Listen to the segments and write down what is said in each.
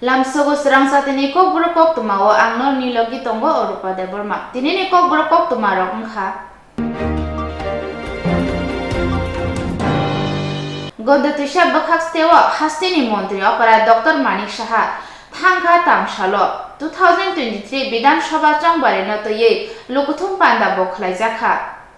Lamsogo serang satini kok burukok tumao angno nilogi tonggo Orupa Deborma. Tinini kok burukok tumarok ngha. Godatisha bakhak stewa hastini montri opera Dr. Manik Saha thangkha tamshalo 2023 Bidhan Sabha Changbari notoye Lukuthum Panda bokhlai jakha.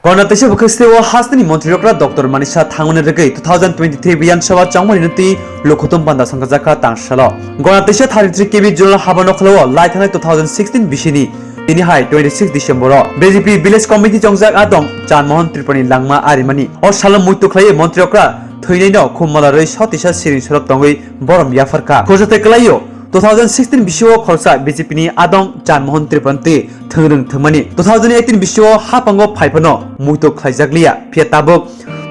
গণদেশে বখস্তে ও হাসনি মন্ত্রীরা doctor Manisa থাঙ্গনের রেগে 2023 বিধানসভা চাংমারিনতি লক্ষতম পান্দা সংখ্যাজাকা তাংশাল গণদেশে 33 কেবি zonal হাবানখলো লাইথানাই 2016 বিশিনি তিনি হাই 26 December BJP village committee জংজাক আদং চানমোহন ত্রিপানি লাংমা আরিমানি ও সালাম মুইতো খাইয়ে মন্ত্রীরা থৈনাইনো খুমমালারই সতিসা সিরিং সরব দঙ্গই বরম ইয়াফারকা খোজাতে কলাইयो 2016 বিশ্বও খরচা বিজেপিনি আদং চানমোহন ত্রিপান্তি থংরং থমনি 2018 বিশ্বও হাপাঙ্গো ফাইফনো মুইতো খাইজাগলিয়া ফিয়াতাবক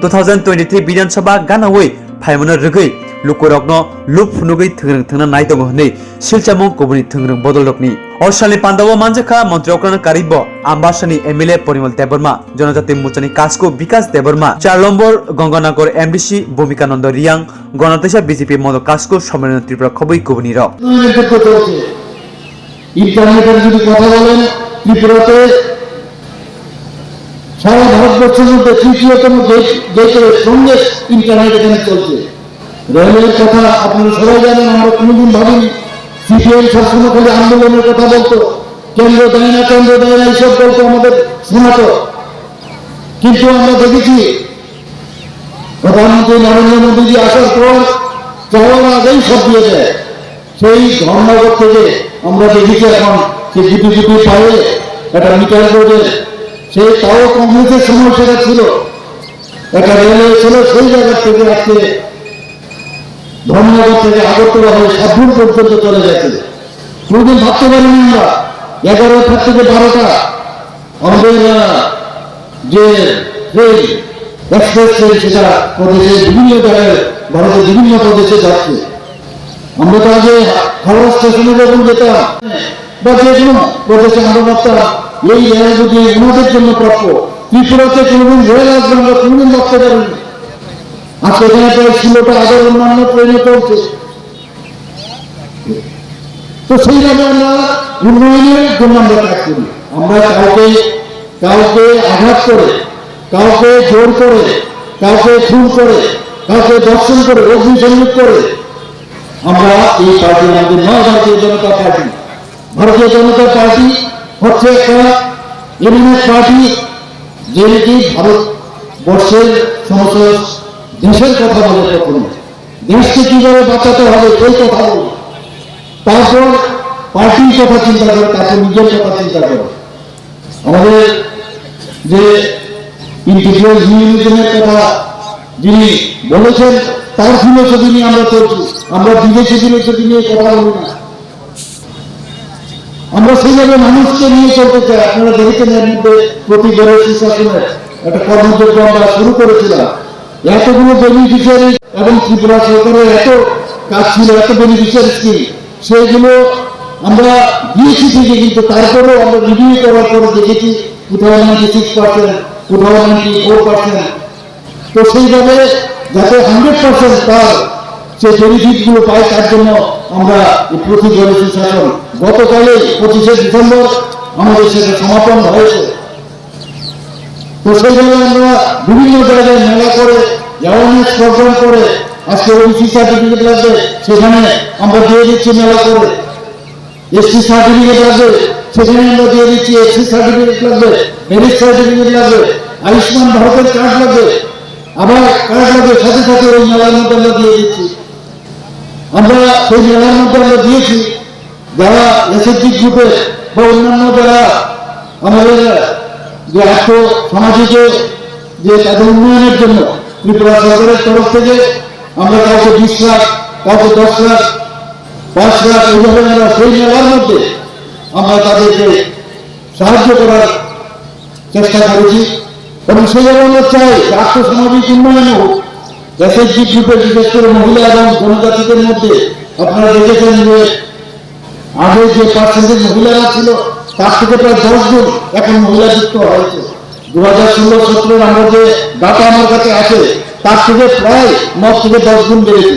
2023 বিধানসভা গানাওই ফাইমনো রগৈ লুকরগনো লুপ ফুনুগৈ থংরং থংনা নাইদং হनै सिलचामु कोबनि थंग्रं बदलकनि अरसालि पान्दाव मानजाखा मन्त्रिअक्रन कारिब आम्बासानि एमएलए परिमल देबर्मा जनजाति मोर्चानि कास्को विकास देबर्मा 4 नम्बर गंगानगर एमडीसी भूमिकानन्द रियां गणदेशा बीजेपी मद कास्को सम्मेलन त्रिपुरा खबै कोबनि र ইন্টারনেটের যদি কথা বলেন ত্রিপুরাতে সারা ভারতবর্ষের মধ্যে তৃতীয়তম দেশের সঙ্গে ইন্টারনেট এখানে চলছে রেলের কথা আপনারা সবাই জানেন আমরা কোনোদিন ভাবিনি সিপিএম সবসময় খালি আন্দোলনের কথা বলতো কেন্দ্র দেয় না এইসব বলতো আমাদের শোনাতো কিন্তু আমরা দেখেছি প্রধানমন্ত্রী নরেন্দ্র মোদীজি আসার পর যাওয়ার আগেই সব দিয়ে দেয় সেই ধর্মনগর থেকে আমরা দেখেছি এখন সে গুটি পায়ে একটা মিটার বোর্ডে সে তাও কংগ্রেসের সময় সেটা ছিল একটা রেলওয়ে ছিল সেই জায়গা থেকে আজকে ধর্মনগর থেকে আগরতলা হয়ে সাতপুর পর্যন্ত চলে গেছে কোনদিন ভাবতে পারিনি আমরা 11টা থেকে 12টা আমাদের যে ট্রেন এক্সপ্রেস ট্রেন সেটা প্রদেশের বিভিন্ন জায়গায় ভারতের বিভিন্ন প্রদেশে যাচ্ছে আমরা তো আগে হাওড়া স্টেশনে যখন যেতাম বা যে কোনো প্রদেশে আমরা ভাবতাম এই রেল যদি ওনাদের জন্য প্রাপ্য ত্রিপুরাতে কোনোদিন রেল আসবে আমরা কোনোদিন ভাবতে পারিনি আজকে এখানে প্রায় 16টা আগে অন্যান্য ট্রেনে চলছে তো সেইভাবে আমরা উন্নয়নের জন্য আমরা কাজ করি আমরা কাউকে আঘাত করে কাউকে জোর করে কাউকে খুন করে কাউকে দর্শন করে অগ্নিসংযোগ করে আমরা এই পার্টি আমাদের নয় ভারতীয় জনতা পার্টি ভারতীয় জনতা পার্টি হচ্ছে একটা এমন এক পার্টি যেটি ভারতবর্ষের সমস্ত দেশের কথা বলে প্রথমে দেশকে কিভাবে বাঁচাতে হবে সেই কথা বলে তারপর পার্টির কথা চিন্তা করে তারপর নিজের কথা চিন্তা করে আমাদের যে ইন্টিগ্রাল হিউম্যানিজমের কথা যিনি বলেছেন তার ফিলোসফি নিয়ে আমরা চলছি আমরা বিদেশি ফিলোসফি নিয়ে কথা বলি না আমরা সেইভাবে মানুষকে নিয়ে চলতে চাই আপনারা দেখেছেন এর মধ্যে প্রতি বছর শাসনের একটা কর্মযজ্ঞ আমরা শুরু করেছিলাম এতগুলো বেনিফিশিয়ারি এবং ত্রিপুরা সরকারের এত কাজ ছিল এত বেনিফিশিয়ারি স্কিম সেইগুলো আমরা দিয়েছি ঠিকই কিন্তু তারপরেও আমরা রিভিউ করার পরে দেখেছি কোথাও 96%, কোথাও 94%। তো সেইভাবে যাতে 100% তার সে বেনিফিটগুলো পায় তার জন্য আমরা এই প্রতি বছর শাসন গতকালে 25শে ডিসেম্বর আমাদের সেটা সমাপন হয়েছে। তো সেইভাবে আমরা বিভিন্ন জায়গায় মেলা করে অ্যাওয়ারনেস প্রোগ্রাম করে আজকে ওবিসি সার্টিফিকেট লাগবে সেখানে আমরা দিয়ে দিচ্ছি মেলা করে এসটি সার্টিফিকেট লাগবে সেখানে আমরা দিয়ে দিচ্ছি এসসি সার্টিফিকেট লাগবে মেরিট সার্টিফিকেট লাগবে আয়ুষ্মান ভারতের কার্ড লাগবে আবার কার্ড লাগবে সাথে সাথে ওই মেলার মধ্যে আমরা দিয়ে দিচ্ছি আমরা সেই মেলার মধ্যে আমরা দিয়েছি যারা এসএসজি গ্রুপে বা অন্যান্য যারা আমাদের যে আর্থ সামাজিক যে তাদের উন্নয়নের জন্য ত্রিপুরা সরকারের তরফ থেকে আমরা কাউকে 20 লাখ কাউকে 10 লাখ 5 লাখ এইভাবে আমরা সেই মেলার মধ্যে আমরা তাদেরকে সাহায্য করার চেষ্টা করেছি এবং সেইভাবে আমরা চাই আর্থ সামাজিক উন্নয়ন হোক এসএসজি গ্রুপের বিশেষ করে মহিলা এবং জনজাতিদের মধ্যে আপনারা দেখেছেন যে আগে যে পার্সেন্টেজ মহিলারা ছিল তার থেকে প্রায় 10 গুণ এখন মহিলা যুক্ত হয়েছে 2016-17 আমরা যে ডাটা আমার কাছে আছে তার থেকে প্রায় 9 থেকে 10 গুণ বেড়েছে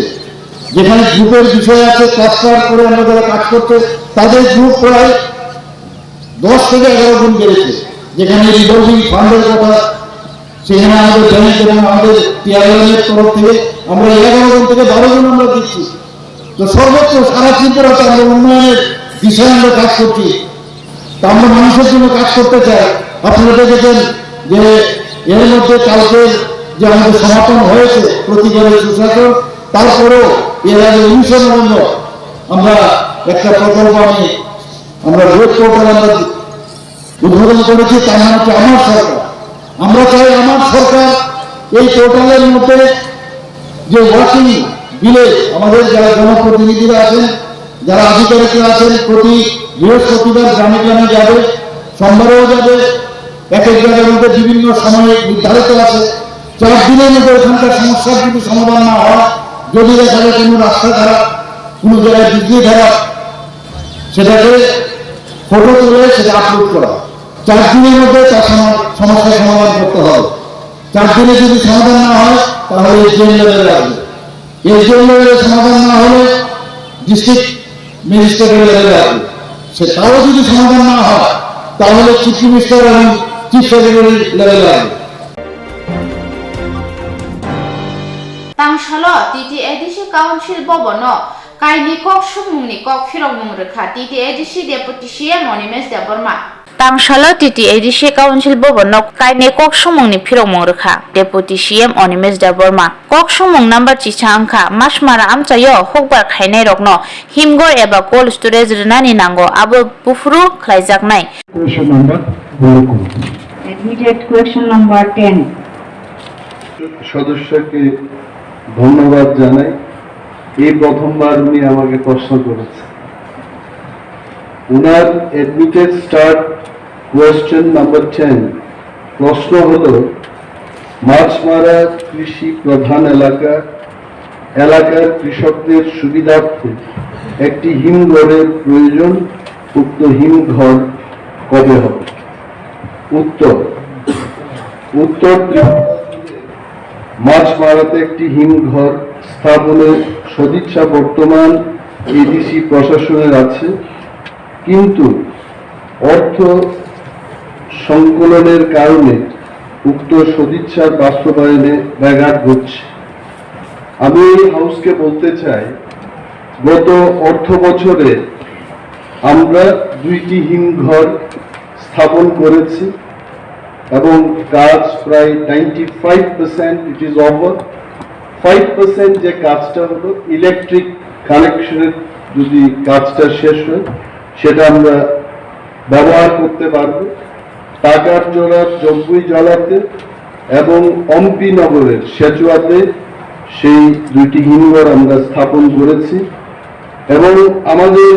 যেখানে গ্রুপের বিষয় আছে, ক্লাস্টার করে আমরা যারা কাজ করছে তাদের গ্রুপ প্রায় 10 থেকে 11 গুণ বেড়েছে। যেখানে রিভলভিং ফান্ডের কথা, সেখানে আমাদের ব্যাংক এবং আমাদের টিআরএলের তরফ থেকে আমরা 11 গুণ থেকে 12 গুণ আমরা দিচ্ছি। তো সর্বোচ্চ সারা ত্রিপুরাতে আমরা উন্নয়নের বিষয়ে আমরা কাজ করছি। তা আমরা মানুষের জন্য কাজ করতে চাই। আপনারা দেখেছেন যে এর মধ্যে কালকের যে আমাদের সমাপন হয়েছে প্রতিবারের সুশাসন, তারপরেও এর আগে 19 নভেম্বর আমরা একটা প্রকল্প আমরা ওয়েব পোর্টাল আমরা উদ্বোধন করেছি, তার নাম হচ্ছে আমার সরকার। আমরা চাই আমার সরকার এই পোর্টালের মধ্যে যে ওয়ার্কিং ভিলেজ, আমাদের যারা জনপ্রতিনিধিরা আছেন, যারা আধিকারিকরা আছেন, প্রতি বৃহস্পতিবার গ্রামে গ্রামে যাবে, সোমবারেও যাবে। এক এক জায়গার মধ্যে বিভিন্ন সময় নির্ধারিত আছে। 4 দিনের মধ্যে ওখানকার সমস্যার যদি সমাধান না হয়, যদি দেখা যায় কোনো রাস্তা খারাপ, কোনো জায়গায় বিজলি খারাপ, সেটাকে ফটো তুলে সেটা আপলোড করা। 4 দিনের মধ্যে তার সমস্যার সমাধান করতে হবে। 4 দিনে যদি সমাধান না হয় তাহলে এসডিএম লেভেলে আসবে। এসডিএম লেভেলে সমাধান না হলে ডিস্ট্রিক্ট ম্যাজিস্ট্রেটের লেভেলে আসবে। তাও যদি সমাধান না হয় তাহলে চিফ মিনিস্টার এবং চিফ সেক্রেটারি লেভেলে আসবে। তাংশাল TTADC কাউন্সিল ভবন কাইনি কক সুমুংনি কক ফিরংমুং রেখা TTADC deputy CM Animesh Debbarma. তাংশাল TTADC কাউন্সিল ভবন কাইনি কক সুমুংনি ফিরংমুং রেখা ডেপুটি CM অনিমেষ দেববর্মা। কক সুমুং নাম্বার চিসা আংখা মাসমারা আমচাयो হকবার খাইনাই রকনো হিমঘর এবা কোল্ড স্টোরেজ রেনানি নাंगौ আবো বুফরু খ্লাইজাকনাই। কোয়েশ্চন নাম্বার বলে করুন। Admitted question number 10. সদস্যকে ধন্যবাদ জানাই। এই প্রথমবার উনি আমাকে প্রশ্ন করেছেন। উনার অ্যাডমিটেড স্টার্ট কোয়েশ্চেন নাম্বার 10। প্রশ্ন হলো, মাছমারা কৃষি প্রধান এলাকার কৃষকদের সুবিধার্থে একটি হিমঘরের প্রয়োজন। উক্ত হিমঘর কবে হবে? উত্তর মাছমারাতে একটি হিমঘর স্থাপনের সদিচ্ছা বর্তমান এডিসি প্রশাসনের আছে, কিন্তু অর্থ সংকলনের কারণে উক্ত সদিচ্ছার বাস্তবায়নে ব্যাঘাত ঘটছে। আমি এই হাউসকে বলতে চাই, গত অর্থ বছরে আমরা 2টি হিমঘর স্থাপন করেছি এবং কাজ প্রায় 95% ইট ইজ ওভার। 5% যে কাজটা হলো ইলেকট্রিক কানেকশনের, যদি কাজটা শেষ হয় সেটা আমরা ব্যবহার করতে পারবো। টাকার জোড়ার জম্বুই জলাতে এবং অম্পি নগরের সেচুয়াতে সেই 2টি হিমঘর আমরা স্থাপন করেছি। এবং আমাদের,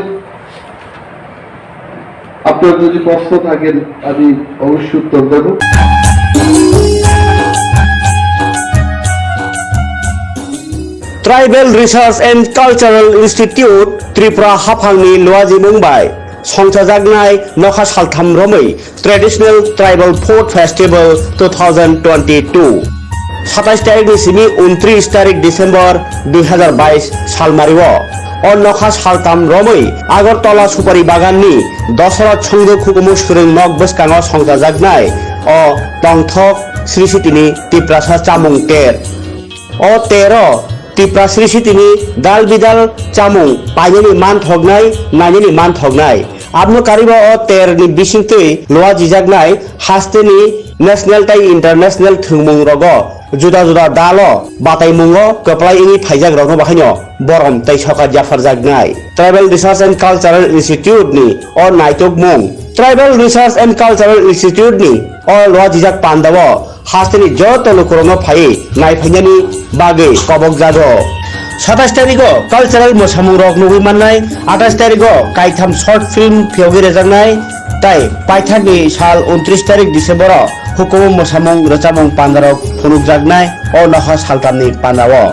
আপনার যদি প্রশ্ন থাকেন আমি অবশ্যই উত্তর দেব। Tribal Research and Cultural Institute Tripura Haphangni Luaji Mumbai সংসাজাগনাই নখা সালথাম রमै ট্রেডিশনাল ট্রাইবাল ফুড ফেস্টিভ্যাল 2022 27 তারিখ সিমি 29 তারিখ ডিসেম্বর 2022 সালমারিও অনখা সালতাম রमै আগরতলা সুপারি বাগাননি দশরথ সংঘ খুকুমু সুরেং নক বসকাঙ সংসাজাগনাই অ তংথক শ্রীসিতিনি ত্রিপ্রাসা চামুং টের অ তের ত্রিপুরা শ্রীসিতিনি দাল বিদাল চামুং পাইনি মান থগনাই নাইনি মান থগনাই আপনো কারিবা অ তেরনি বিसिंतै लोआ जिजागनाय हास्तेनि नेशनल ताई इंटरनेशनल थुंमुं रग जुदा जुदा दालो बाताय मुंगो कपलाय इनि फाइजाग रगनो बाहायनो बरम ताई सका जाफार जागनाय tribal research and cultural institute नि अ नाइटक मुं tribal research and cultural institute नि अ लोआ जिजाग पांदावो हास्तेनि जत लुकुरनो फाइ नायफाइनानि बागै कबक जादो 27 तारिख कल्चरल मोसामुं रग नुगै माननाय 28 तारिख काइथाम शर्ट फिल्म फेवगे रेजागनाय ताई पाइथानि साल 29 तारिख डिसेम्बर हुकुम मोसामुं रचामुं पान्दारक फुनुक जागनाय अ नखा सालतामनि पान्दावो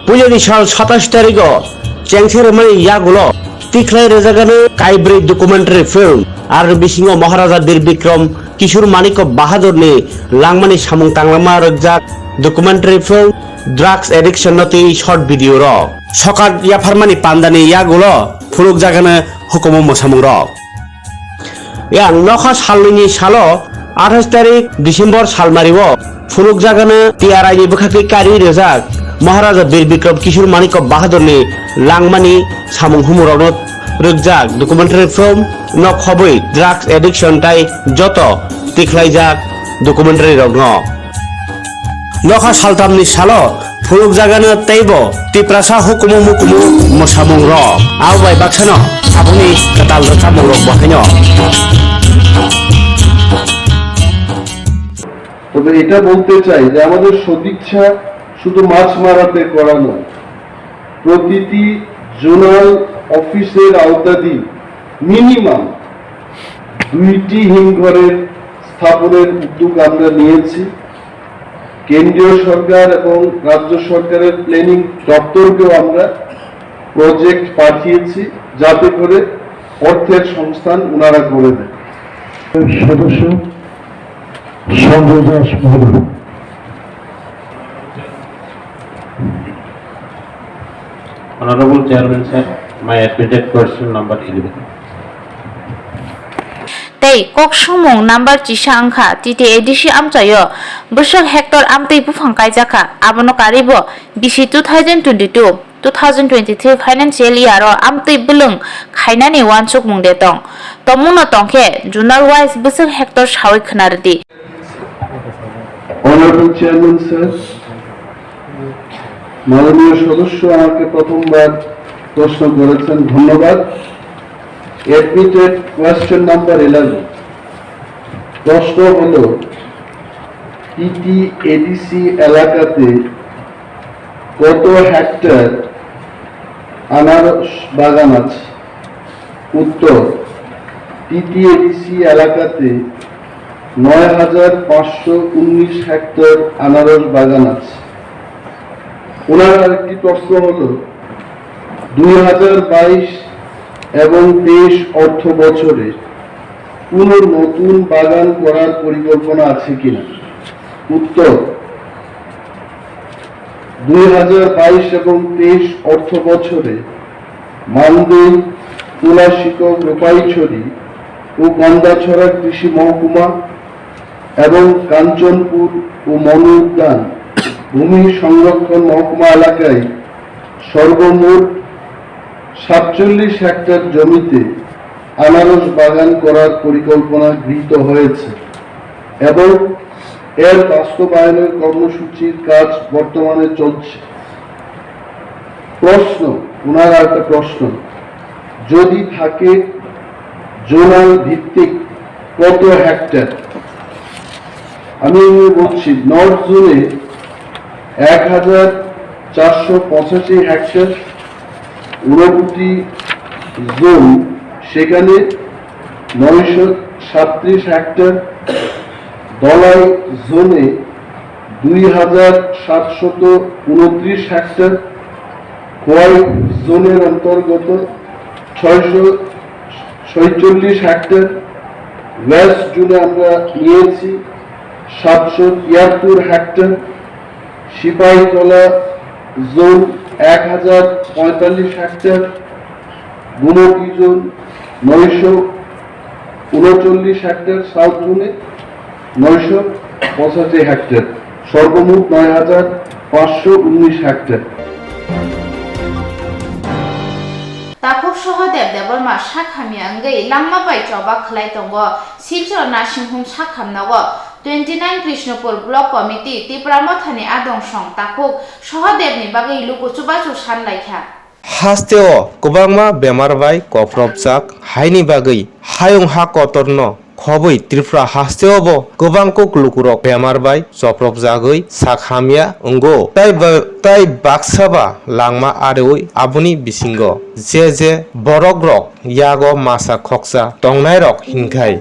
पुजोनि साल 27 तारिख चेंगसेरमानि यागुलो तिख्लाय रेजागानो काइब्रै डकुमेन्टारि फिल्म आरो बिसिङो महाराजा बीर बिक्रम किशोर माणिक बाहादुरनि लांमानि सामुं तांलामा रगजाक documentary film drugs addiction noti short video rok sokar ya farmani pandani ya gulo phuluk jagana hukumo mosamung rok yang nokha salni salo 28 tarik December salmariwo phuluk jagana TRI ni bukhaki kari rezak Maharaja Bir Bikram Kishore Manik Bahadur ni langmani samung humuronot rujak documentary film nok hoboi drugs addiction tai joto tiklaijak documentary rogno nokha saltamni salo phuluk jagana teibo tiprasa hukumu mukumu mosamung rok abai baksano abuni katal rokamung rok bahaino তবে এটা বলতে চাই যে আমাদের সদিচ্ছা শুধু মাছ মারাতে করা নয়, প্রতিটি জোনাল অফিসের আওতাধীন মিনিমাম 2টি হিমঘরের স্থাপনের উদ্যোগ আমরা নিয়েছি। কেন্দ্রীয় সরকার এবং রাজ্য সরকারের প্ল্যানিং দপ্তরকেও আমরা প্রজেক্ট পাঠিয়েছি যাতে করে অর্থের সংস্থান ওনারা করে দেন। সদস্য সঞ্জয় দাস মহোদয়। Honorable Chairman sir, my admitted question number 11. tei kok sumung number chisa angkha titi edisi amchayo busak hector amtei bufang kaijaka abono karibo bisi 2022-2023 financial year o amtei bulung khainani wansuk mungde tong tomuno tongkhe journal wise busak hector sawi khnardi Honorable Chairman sir, মাননীয় সদস্য আমাকে প্রথমবার প্রশ্ন করেছেন, ধন্যবাদ। Admitted question number 11 প্রশ্ন হলো TTADC এলাকাতে কত হেক্টর আনারস বাগান আছে? উত্তর, TTADC এলাকাতে 9,519 হেক্টর আনারস বাগান আছে। ওনার আরেকটি প্রশ্ন হলো 2022 এবং 23 অর্থ বছরে কোন নতুন বাগান করার পরিকল্পনা আছে কিনা? উত্তর, 2022 এবং 23 অর্থ বছরে মানদেই, তুলাশিকক, রূপাইছড়ি ও কন্দাছড়া কৃষি মহকুমা এবং কাঞ্চনপুর ও মনু উদ্যান ভূমি সংরক্ষণ মহকুমা এলাকায় সর্বমোট 47 হেক্টর জমিতে আনারস বাগান করার পরিকল্পনা গৃহীত হয়েছে এবং এর বাস্তবায়নের কর্মসূচির কাজ বর্তমানে চলছে। প্রশ্ন, ওনার একটা প্রশ্ন, যদি থাকে জোনাল ভিত্তিক কত হেক্টর? আমি বলছি নর্থ জোনে 1485 হেক্টর, ঊনকোটি জোন সেখানে 937 হেক্টর, দলাই জোনে 2729 হেক্টর, খোয়াই জোনের অন্তর্গত 646 হেক্টর, ওয়েস্ট জোনে আমরা নিয়েছি 773 hectare, Sipahitala zone 1045 hectare, Gumti zone 939 hectare, south জোনে 985 হেক্টর, সর্বমোট 9,519 hectare. Tapuk Sohodeb Deborma Shakhami Angay Langma Bai Choba Khlai Tongo Silchor Nashinghum Shakhamnago 29 Krishnapur Block Committee Tipramothani Adong Song Tapuk Sohodeb ni Bagai Lugu Chubachu Shanlaikha Hasteo Kubangma Bemarbai Koprobjak Haini Bagai Hayong Ha Kotorno Khoboi Tripura Hasteobo Kubangkuk Lukurok Bemarbai Soprobjagoi Sakhamia Ungo Tai Baksaba Langma Areoi Abuni Bisingo Je Borogrok Yago Masa Khoksa Tongnai Rok Hinkai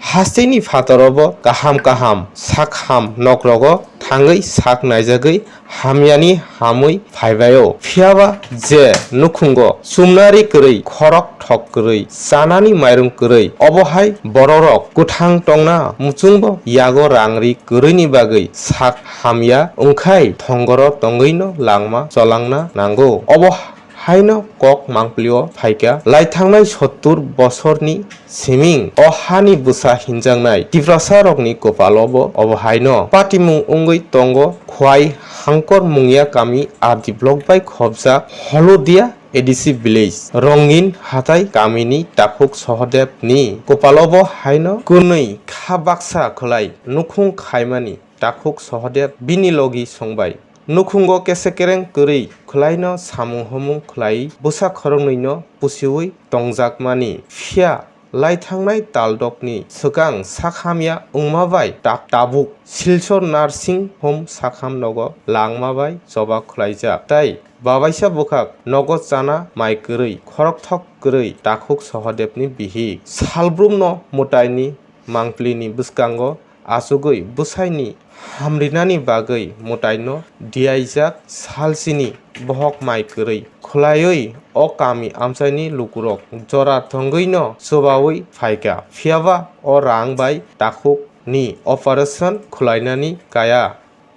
हास्तेनि फातरबो गाहाम गाहाम साक हाम नक्रगो थाङै साक नायजागै हामयानि हामै फायबायो फियाबा जे नुखुंगो सुमनारि गोरै खरक ठक गोरै जानानि माइरं गोरै अबहाय बररक गुथां टंना मुचुंबो यागो रांरि गोरैनि बागै साक हामया ओंखाय थंगर टंगैनो लांमा चलांना नांगौ अबहायनो कक मांप्लियो फायका लाइथांनाय 70 बছरनि सिमिं अहानि बुसा हिनजांनाय तिफ्रासा रकनि कपालबो अबहायनो पाटिमुं उंगै टंगो खवाइ हांकर मुंगिया कामि आदि ब्लक बाय खबजा हलदिया एडिसि विलेज रंगिन हाथाय गामिनि दाफुक सहदेबनि कपालबो हायनो कुनै खा बाक्सा खलाय नुखुं खायमानि दाफुक सहदेब बिनि लगी संबाय नुखुंगो केसेकेरें गोरै खलायनो सामुं हमुं खलाय बुसा खरंनैनो पुसिवै टंजाकमानि फिया लाइथांनाय तालदकनि सिगां साखामिया उंमाबाय दाबुक सिलचर नार्सिं हम साखाम नगो लांमाबाय जबा खलायजाक ताई बाबायसा बुखाक नगद जाना माइ गोरै खरकथक गोरै दाखुक सहदेबनि बिहि सालब्रुमनो मुटाइनि मांप्लिनि बुसकांगो आसुगै बुसाइनि हामरिनानि बागै मुटाइनो दियाइजाक सालसिनि बहक माइ गोरै खलायै अ कामि आमसाइनि लुकुरक जरा थंगैनो सुबावै फायका फियाबा अ रां बाय दाखुक नि अपारेशन खलायनानि गाया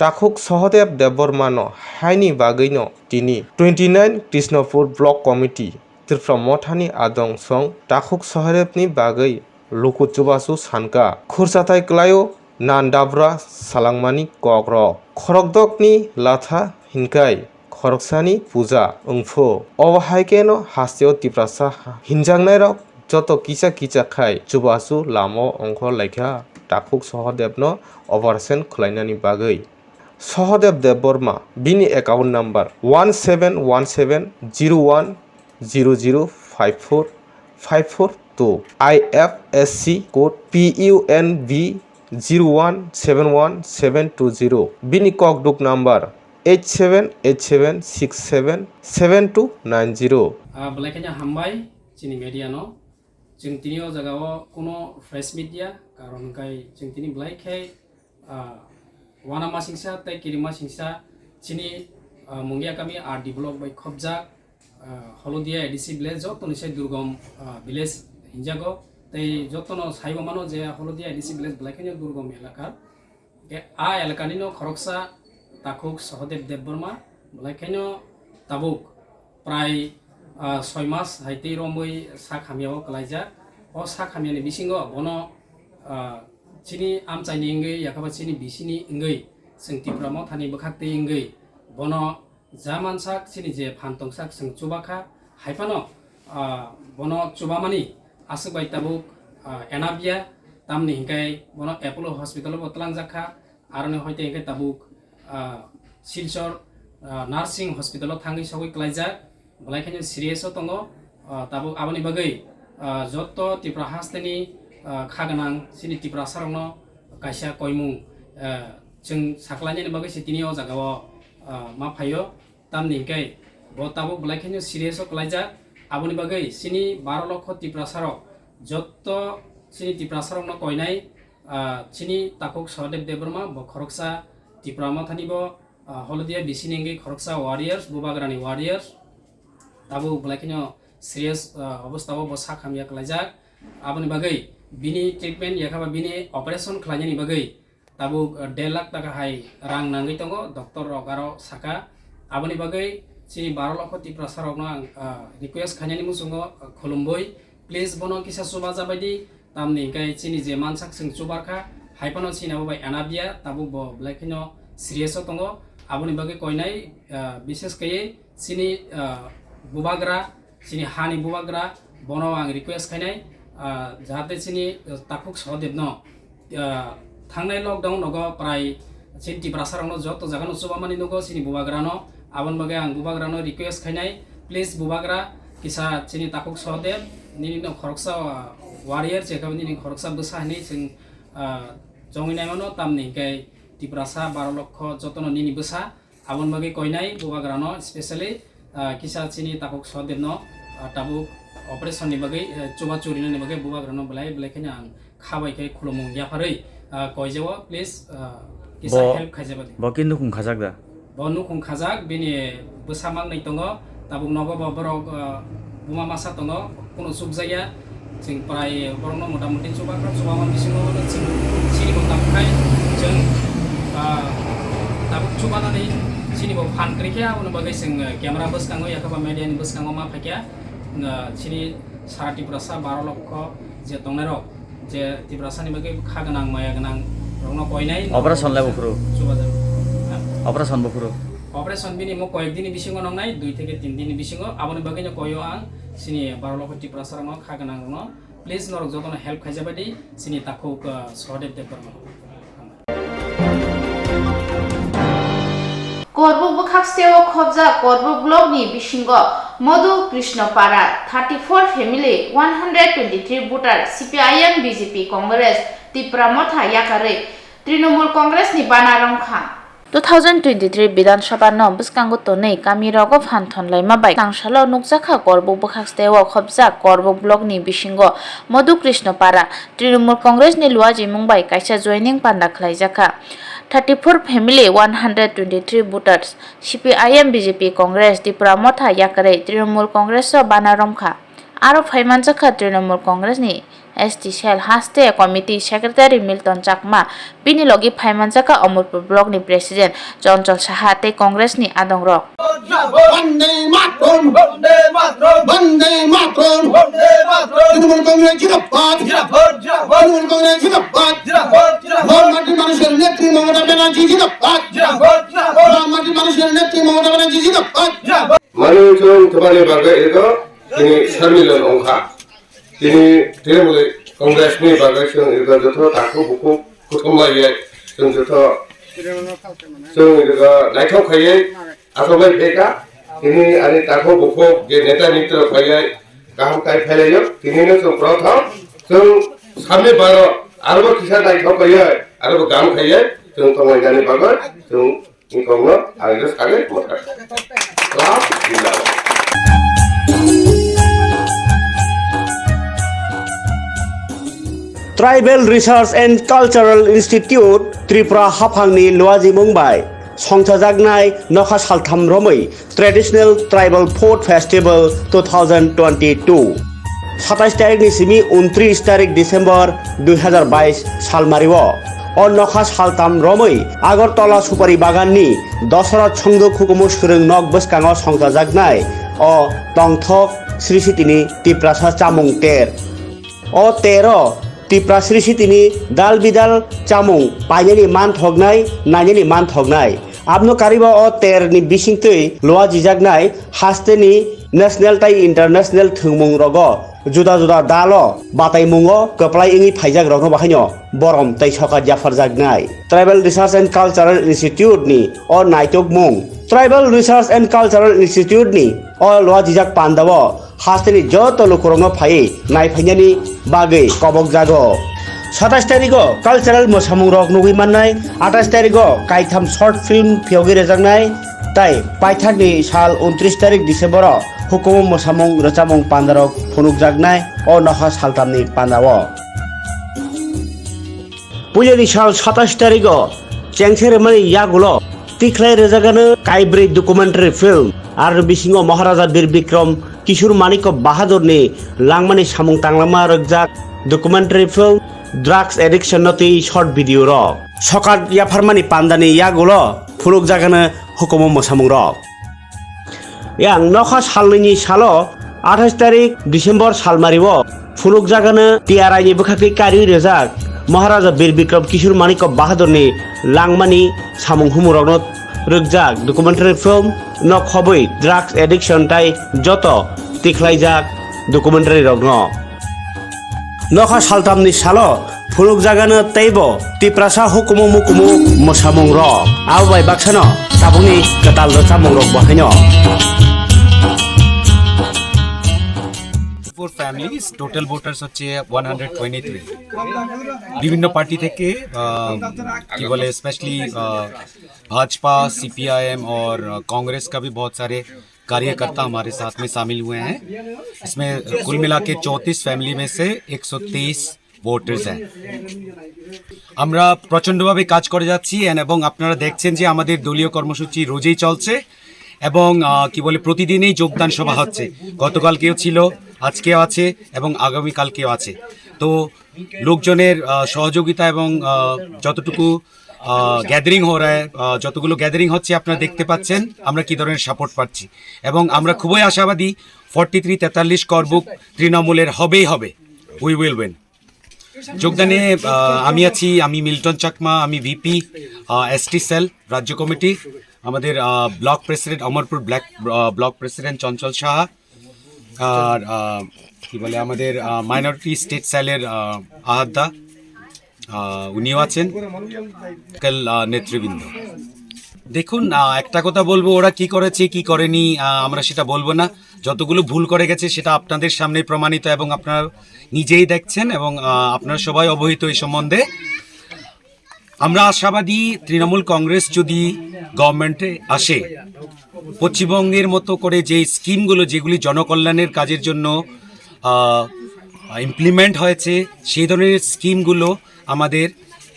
दाखुक सहदेब देबबर्मानो हायनि बागैनो दिनि 29 कृष्णपुर ब्लक कमिटि त्रिपुरा मथानि आदं सं दाखुक सहदेबनि बागै लुकुचुबासु सानका खुरसाथाय क्लायो नान्दाब्रा सालांमानि कक्र खरकदकनि लाथा हिनकाय खरकसानि पूजा उंफो अबहायकेनो हास्तेव तिप्रासा हिनजांनाय रक जत किचा किचा खाय चुबासु लामो अंख लाइखा दाखुक सहदेबनो अपारेशन खलायनानि बागै सहदेब देबबर्मा बिनि account number 171701005454 IFSC code PUNB 0171720 बिनि ककडुक नाम्बार 8787677290 बेलायखायनो हामबाय जोंनि मेडियानो जों दिनैयाव जागाव कोनो फ्रेश मिडिया कारण गाय जों दिनै बेलायखाय वानामा सिंसा ताई किरिमा सिंसा चिनी मुंगिया कामी आर डेभलप बाय खबजा हलदिया एडिसि विलेज जतनिसे दुर्गम विलेज हिंजागो ताई जतनो साइबो मानो जे हलदिया एडिसि विलेज बेलायखायनो दुर्गम एलाका के आ एलाकानिनो खरकसा दाखुक सहदेब देबबर्मा बेलायखायनो ताबुक प्राय 6 मास हाइते रमै साखामियाव कलाइजा अ साखामियानि बिसिंगो बनो चिनी आमचाइनि इंगै याखाबा चिनी बिसिनि इंगै जों त्रिपुरा मथानि बखाक्ते इंगै बनो जामानसाक चिनी जे फानतंसाक जों चुबाखा हाइफानो बनो चुबामानि आसुबाय ताबुक एनाबिया तामनि हिंकाय बनो एपोलो हस्पिटाल बतलांजाखा आरने हयते हिंकाय ताबुक सिलचर नार्सिं हस्पिटाल थांगै सगै कलाइजा बेलायखायनो सिरियासआव दङ ताबुक आबनि बागै जत त्रिपुरा हास्तेनि खागोनां सिनि त्रिपुरा सारावनो कायसा कयमुं जों साख्लायनायनि बागै सिटिनियाव जागाव मा फायो तामनि हिंकाय ब ताबुक बेलायखायनो सिरियासआव कलाइजा आबनि बागै सिनि 12 लक्ष त्रिपुरा साराव जत सिनि त्रिपुरा सारावनो कयनाय सिनि ताकुक सहदेब देबबर्मा ब खरकसा त्रिपुरा मथानिबो हलदिया बिसिनिंगै खरकसा वारियर्स बुबाग्रानि वारियर्स ताबु बेलायखायनो सिरियास अबस्थायाव ब साखामिया कलाइजाक आबनि बागै बिनि ट्रिटमेन्ट याखाबा बिनि अपारेशन खलायनायनि बागै ताबु 1.5 लाख टाका हाय रां नांगै दङ डक्टर रगारो साका आबनि बागै सिनि 12 लक्ष त्रिपुरा सारावनो रिक्वेस्ट खायनायनि मुसुङो खुलुमबोय प्लिज बनो किसा सुबा जाबायदि तामनि गाय सिनि जे मानसाक जों सुबारखा हाइफानो सिनाबो बाय एनाबिया ताबु ब बेलायखायनो सिरियासआव दङ आबनि बागै कयनाय बिशेष कयै सिनि बुबाग्रा सिनि हानि बुबाग्रा बनो आं रिक्वेस्ट खायनाय जाहाथे सिनि ताकुक सहदेबनो थांनाय लकडाउन नगो प्राय सिनि त्रिपुरा सारावनो जत जागानो सुबामानि नगो सिनि बुबाग्रानो आबन बागै आं बुबाग्रानो रिक्वेस्ट खायनाय प्लिज बुबाग्रा किसा सिनि ताकुक सहदेब निनो खरकसा वारियर जेखाबो निनि खरकसा बोसाहनि जों जंगिनायमानो तामनि गाय त्रिपुरा सा 12 लक्ष जतनो निनि बोसा आबन बागै कयनाय बुबाग्रानो स्पेशली किसा चिनी Takuk सहदेबनो Tabuk operation ni bagai coba curi ni bagai buat kerana belai kena khabai kai khulomong ya parai koi jawa please kisa help khaja badi Bakin nukum khajak da. bonu khung khajak bini besamang nai tongo tabung nogo borok buma masa tongo kono suk jaya jeng prai borok no motamuti coba man bisingo jeng sini ko tamkai jeng tabuk coba nani sini bo fan krikya uno bagai sing camera bus kango ya kaba media ni bus kango ma phakya sini sara Triprasa 12 লক্ষ je tongnero je Triprasa ni bagai khaganang maya ganang rongno koinai Operation level kuro. coba jar Operation bukuro. operation bini mo koyek dini bisingo nongnai 2 থেকে 3 দিন bisingo aboni bagai no koyo ang sini 12 লক্ষ Triprasa rongno khaganang rongno please norok jotono help khaijabadi sini takuk sohdet de kormo Korbuk Bukhaksteo Khobja Korbuk Blog ni Bisingo Modu Krishnapara 34 family 123 voter CPIM BJP Congress Tripura Motha Yakare Trinamool Congress ni Banaram Khan 2023 Bidhan Sabha no Biskango Tonei Kami Rogo Phanthon Laima Bai Tangshalo Nukjakha Korbuk Bukhaksteo Khobja Korbuk Blog ni Bisingo Modu Krishnapara Trinamool Congress ni Luaji Mumbai Kaisa joining panda khlaijaka 34 family 123 voters CPIM BJP Congress Tripura Motha Yakare Trinamool Congress so Banaramkha aro phaimanjakha Trinamool Congress ni ST Cell Haste Committee Secretary Milton Chakma bini logi phaimanjakha Amurpur Block ni President Jonchol Saha te Congress ni Adongrok Vande Mataram, Vande Mataram, Vande Mataram, Vande Mataram. Trinamool Congress জিন্দাবাদ, জিন্দাবাদ, জিন্দাবাদ। Trinamool Congress জিন্দাবাদ, জিন্দাবাদ, জিন্দাবাদ। মাটির মানুষের নেত্রী মমতা ব্যানার্জি জিন্দাবাদ, জিন্দাবাদ, জিন্দাবাদ। মাটির মানুষের নেত্রী মমতা ব্যানার্জি জিন্দাবাদ, জিন্দাবাদ। মানুষজন তোমার বাগে এটা তিনি শর্মিলন অংখা তিনি তৃণমূল কংগ্রেসনি বাগে এটা যত তাকু বুকু কুটুম্বাयै जों যত जों এটা নাইথাव খাयै आसामाय बेका तिनी आनी ताको बुखो जे नेता मित्र फैयाय काम काय फैलायो तिनीनो जों प्रथम जों सामने बारो आरोबो किसा नायथाव फैयाय आरोबो गाम खायै जों तमायनानै बागै जों इंकंनो आरो सागे मथा क्लास जिल्लायाव Tribal Research and Cultural Institute Tripura Haphangni Luaji Mumbai Songchajaknai Nokha Saltham Romoi Traditional Tribal Food Festival 2022 27 তারিখ নিসিমি 29 তারিখ ডিসেম্বর 2022 সালমারিও ও নখা সালতাম রমই আগরতলা সুপারি বাগাননি দশরথ সংযোগ হুকুমু সুরং নক বসকাঙাव সংচাজাকনাय ও তংথক শ্রীসিতিনি টিপ্রাসা চামুং তের ও তের টিপ্রা শ্রীসিতিनि दाल बिदाल चामुं पाइनायनि मान थगनाय नायनायनि मान थगनाय आबनो कारिबा ओ तेरनि बिसिंतै लोआ जिजाकनाय हास्तेनि नेशनेल ताइ इंटरनेशनल थुंमुं रगो जुदा जुदा दालो बाताय मुंगो कपलाय इंगि फाइजाक रगो बाखायनो बरम ताइ सका जाफार जाकनाय tribal research and cultural institute नि ओ नाइटक मुं tribal research and cultural institute नि ओ लोआ जिजाक पान्दावो हास्तेनि जत लुकुरंगो फाइ नायफायनायनि बागै कबक जागो 27 तारिखो कल्चरल मोसामुं रक नुगै माननाय 28 तारिखो काइथाम शर्ट फिल्म फियोगि रेजाकनाय ताइ पाइथाकनि साल 29 तारिख डिसेम्बर हुकुम मोसामुं रचामुं पान्दारक फुनुक जागनाय ओ नखा सालतामनि पान्दावो पुलिनि साल 27 तारिखो चेंगसेरेमनि यागुलो तिख्लाय रेजागानो काइब्रै डकुमेन्टारि फिल्म आरो बिसिङो महाराजा बीर बिक्रम किशोर माणिक्य बाहादुरनि लांमानि सामुं तांलामा रगजाक डकुमेन्टारि फिल्म ड्राग्स एडिक्शन नति शर्ट भिडियो र सकात याफारमानि पान्दानि यागुलो फुलुक जागानो हुकुम मोसामुं र यां नखा सालनि सालो 28 तारिख डिसेम्बर सालमारिवो फुलुक जागानो टिआरआइनि बुखाखै कारि रेजाक महाराजा बीर बिक्रम किशोर माणिक्य बाहादुरनि लांमानि सामुं हुमुरनो रगजाक डकुमेन्टारि फिल्म नखबै ड्राग्स एडिक्शन ताइ जत तिख्लायजाक डकुमेन्टारि रगनो नखा सालतामनि सालो फुलुक जागानो तैबो टिप्रासा हुकुमु मुकुमु मोसामुं र आबाय बाक्सानो साबुंनि कताल रचामुं रक बाहायनो families total voters হচ্ছে 123 বিভিন্ন পার্টি থেকে কি বলে स्पेशली भाजपा सीपीआईएम और कांग्रेस का भी बहुत सारे कार्यकर्ता हमारे साथ में शामिल हुए हैं। इसमें कुल मिला के 34 फैमिली में से 123 ভোটার্স हैं। আমরা প্রচণ্ডভাবে কাজ করে যাচ্ছি এবং আপনারা দেখছেন যে আমাদের দলীয় কর্মসূচি রোজই চলছে এবং কি বলে প্রতিদিনই যোগদান সভা হচ্ছে। গতকালকেও ছিল, আজকেও আছে এবং আগামীকালকেও আছে। তো লোকজনের সহযোগিতা এবং যতটুকু গ্যাদারিং যতগুলো গ্যাদারিং হচ্ছে আপনারা দেখতে পাচ্ছেন আমরা কি ধরনের সাপোর্ট পাচ্ছি এবং আমরা খুবই আশাবাদী 43-43 করবুক তৃণমূলের হবেই হবে, উই উইল উইন। যোগদানে আমি মিল্টন চাকমা, আমি ভিপি এসটি সেল রাজ্য কমিটি, আমাদের block president Amarpur block president Chanchal Saha, আর কি বলে আমাদের মাইনরিটি স্টেট সেলের আহাদ্দা উনিও আছেন, নেতৃবৃন্দ। দেখুন, একটা কথা বলবো, ওরা কি করেছে কি করেনি আমরা সেটা বলবো না। যতগুলো ভুল করে গেছে সেটা আপনাদের সামনে প্রমাণিত এবং আপনারা নিজেই দেখছেন এবং আপনারা সবাই অবহিত এই সম্বন্ধে। আমরা আশাবাদী তৃণমূল কংগ্রেস যদি গভর্নমেন্টে আসে, পশ্চিমবঙ্গের মতো করে যে স্কিমগুলো যেগুলি জনকল্যাণের কাজের জন্য ইমপ্লিমেন্ট হয়েছে সেই ধরনের স্কিমগুলো আমাদের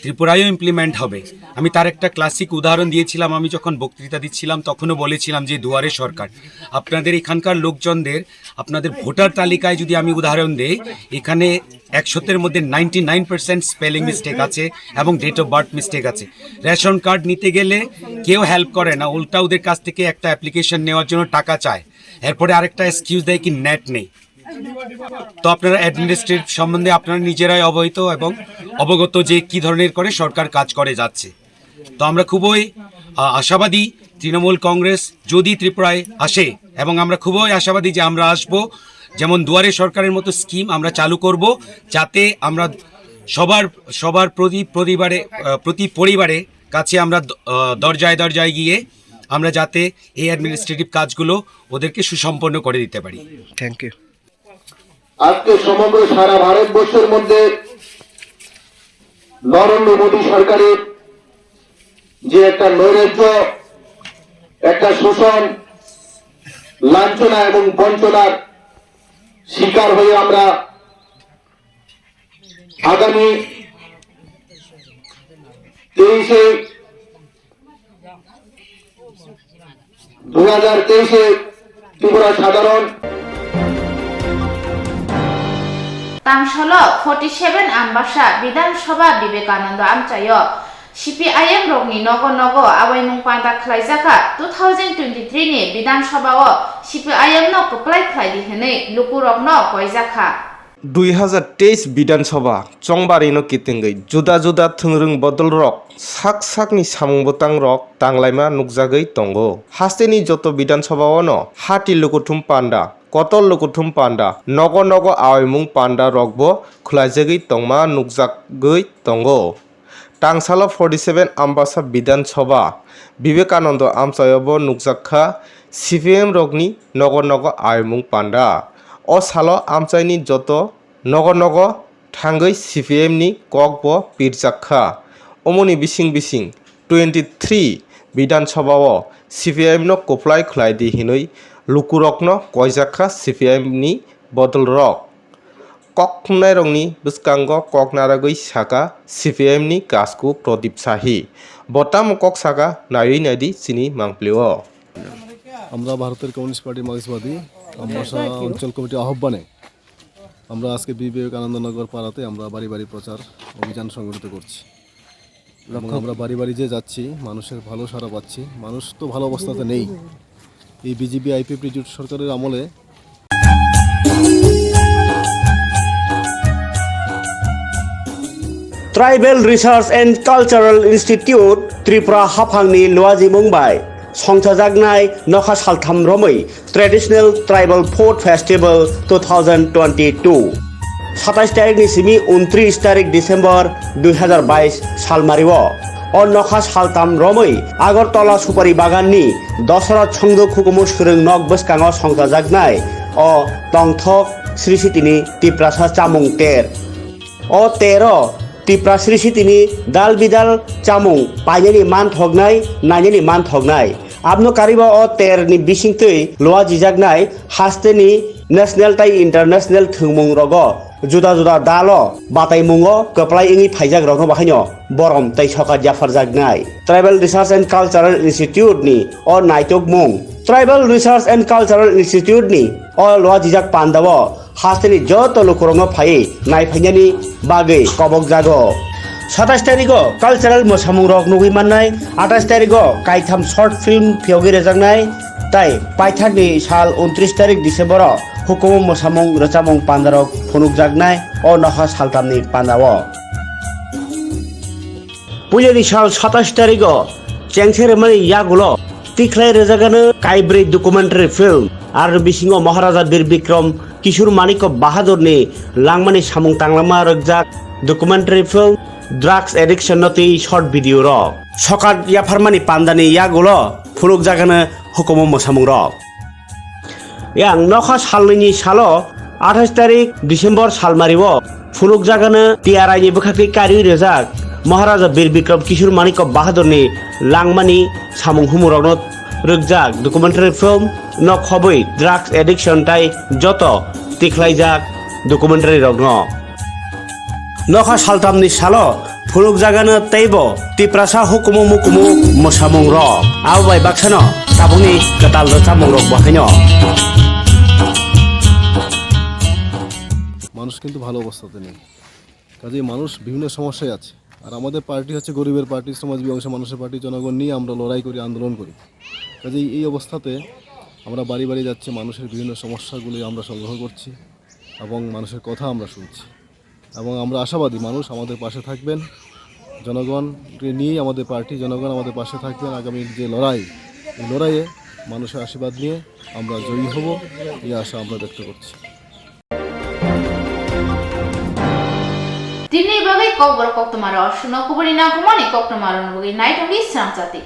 ত্রিপুরায়ও ইমপ্লিমেন্ট হবে। আমি তার একটা ক্লাসিক উদাহরণ দিয়েছিলাম, আমি যখন বক্তৃতা দিচ্ছিলাম তখনও বলেছিলাম যে দুয়ারে সরকার। আপনাদের এখানকার লোকজনদের আপনাদের ভোটার তালিকায় যদি আমি উদাহরণ দেই, এখানে 100-এর মধ্যে 99% স্পেলিং মিস্টেক আছে এবং ডেট অফ বার্থ মিস্টেক আছে। রেশন কার্ড নিতে গেলে কেউ হেল্প করে না, উল্টা ওদের কাছ থেকে একটা অ্যাপ্লিকেশন নেওয়ার জন্য টাকা চায়, এরপরে আরেকটা এক্সকিউজ দেয় কি নেট নেই। তো আপনারা অ্যাডমিনিস্ট্রেটিভ সম্বন্ধে আপনারা নিজেরাই অবহিত এবং অবগত যে কি ধরনের করে সরকার কাজ করে যাচ্ছে। তো আমরা খুবই আশাবাদী তৃণমূল কংগ্রেস যদি ত্রিপুরায় আসে এবং আমরা খুবই আশাবাদী যে আমরা আসব, যেমন দুয়ারে সরকারের মতো স্কিম আমরা চালু করব, যাতে আমরা সবার প্রতি পরিবারে কাছে আমরা দরজায় দরজায় গিয়ে আমরা যাতে এই অ্যাডমিনিস্ট্রেটিভ কাজগুলো ওদেরকে সুসম্পন্ন করে দিতে পারি। Thank you. আজকে সমগ্র সারা ভারতবর্ষের মধ্যে নরেন্দ্র মোদী সরকারের যে একটা নৈরাজ্য, একটা শোষণ, লাঞ্ছনা এবং বঞ্চনার শিকার হয়ে আমরা আগামী 2023 ত্রিপুরা সাধারণ তাংশালো 47 আমবাসা বিধানসভা বিবেকানন্দ আমচায় CPIM রগনি নগর নগর আবাইমুং পান্ডা খ্লাইজাকা 2023 ni বিধানসভা ও CPIM no কপ্লাই খ্লাইদি হেনে লুকুরক no কয়জাকা 2023 বিধানসভা চংবারিনো কিতেঙ্গै जुदा जुदा थोंरों बदल रक साक साकनि सामुं बतang रक तांगलाइमा नुकजागै तंगो हास्तेनि जत बिधानसभाओनो हाति लुकुथुम पान्डा कतल लुकुथुम पान्डा नग नग आवाइमुं पान्डा रकबो खुलाइजागै तंगमा नुकजागै तंगो टांगसाला 47 आमबासा विधानसभा विवेकानंद आमचायबो नुकजाखा CPM रकनि नग नग आवाइमुं पान्डा ओ सालो आमचाइनि जत नग नग थांगै CPM नि ककबो पिरजाखा अमनि बिसिं बिसिं 23 विधानसभाओ CPM नो कप्लाय खुलाइदि हिनै लुकुरकनो कयजाखा CPM नि बदल रक ककनाय रंगनि बिस्कांग ककनारागै साका CPM नि कासकु प्रदीप शाही बटाम कक साका नायै नायदि सिनि मांगप्लिओ আমরা ভারতের কমিউনিস্ট পার্টি মার্ক্সবাদী আমবাসা অঞ্চল কমিটির আহ্বানে আমরা আজকে বিবেকানন্দনগর পাড়াতে আমরা বাড়ি বাড়ি প্রচার অভিযান সংগঠিত করছি এবং আমরা বাড়ি বাড়ি যে যাচ্ছি মানুষের ভালো সাড়া পাচ্ছি। মানুষ তো ভালো অবস্থাতে নেই। এই বিজেপি আইপিএফ জোট সরকারের আমলে tribal research and cultural institute Tripura हाफांनि लुआजि मुंबाइ संसाजागनाय नखा सालथाम रमै ट्रेडिशनल ट्राइबल फूड फेस्टिवल 2022 27 तारिखनि सिमी 29 तारिख डिसेम्बर 2022 सालमारिओ अ नखा सालथाम रमै आगरतला सुपारी बागाननि दशरथ छंदो खुकुमु सुरुं नक बसकाङाव संसाजागनाय अ तंथक श्री सिटिनि तिप्रासा चामुं तेर अ तेरो तिप्रा श्री सिटिनि दाल बिदाल चामुं पाइनायनि मान थगनाय नायनायनि मान थगनाय abno kariba o terni bisingtui loa jijaknai hasteni national tai international thungmung rogo juda juda dalo batai mungo keplai ingi phaijak rokno bahaino borom tai sokat jafar jagnai Tribal Research and Cultural Institute ni o naitok mung Tribal Research and Cultural Institute ni o loa jijak pandawo hasteni joto lukurongno phai nai phainani bagai kobok jago 27 तारिखो cultural मोसामुं रक नुगै माननाय 28 तारिखो काइथाम shirt film फियोगि रेजांनाय ताइ पाइथानि साल 29 तारिख December हुकुम मोसामुं रचामुं पान्दारक फुनुक जागनाय ओ नहा सालतामनि पान्दाव पुजेनि साल 27 तारिखो चेंगसेरमानि यागुलो तिख्लाय रेजागानो काइब्रै documentary film आरो बिसिङाव महाराजा बीर बिक्रम किशोर माणिक बाहादुरनि लांमानि सामुं तांलामा रगजाक documentary film Drugs addiction noti short video ro sokat ya farmani pandani ya gulo phuluk jagana hukumo mosamung ro yang nokha salni salo 28 tarik December salmaribo phuluk jagana tiarai ni bukhati kari rezak Maharaja Bir Bikram Kishore Manik Bahadur ni langmani samung humurogno rujak documentary film nok khoboi drugs addiction tai joto tiklaijak documentary rogno नखा सालतामनि सालो फुलुक जागानो तैबो तिप्रासा हुकुमु मुकुमु मोसामुं र आवबाय बाक्सानो साबुंनि कताल रचामुं रक बाहायनो মানুষ কিন্তু ভালো অবস্থাতে নেই কাজেই মানুষ বিভিন্ন সমস্যায় আছে আর আমাদের পার্টি হচ্ছে গরিবের পার্টি সমাজবী অংশ মানুষের পার্টি জনগণ নিয়ে আমরা লড়াই করি আন্দোলন করি কাজেই এই অবস্থাতে আমরা বাড়ি বাড়ি যাচ্ছি মানুষের বিভিন্ন সমস্যাগুলি আমরা সংগ্রহ করছি এবং মানুষের কথা আমরা শুনছি এবং আমরা আশাবাদী মানুষ আমাদের পাশে থাকবেন জনগণকে নিয়ে আমাদের পার্টি জনগণ আমাদের পাশে থাকবেন আগামীর যে লড়াই এই লড়াইয়ে মানুষের আশীর্বাদ নিয়ে আমরা জয়ী হব এই আশা আমরা ব্যক্ত করছি Dini bagai kau berkok tomaro, suno kuburi na kumani kok tomaro nugi naik kami sang jati.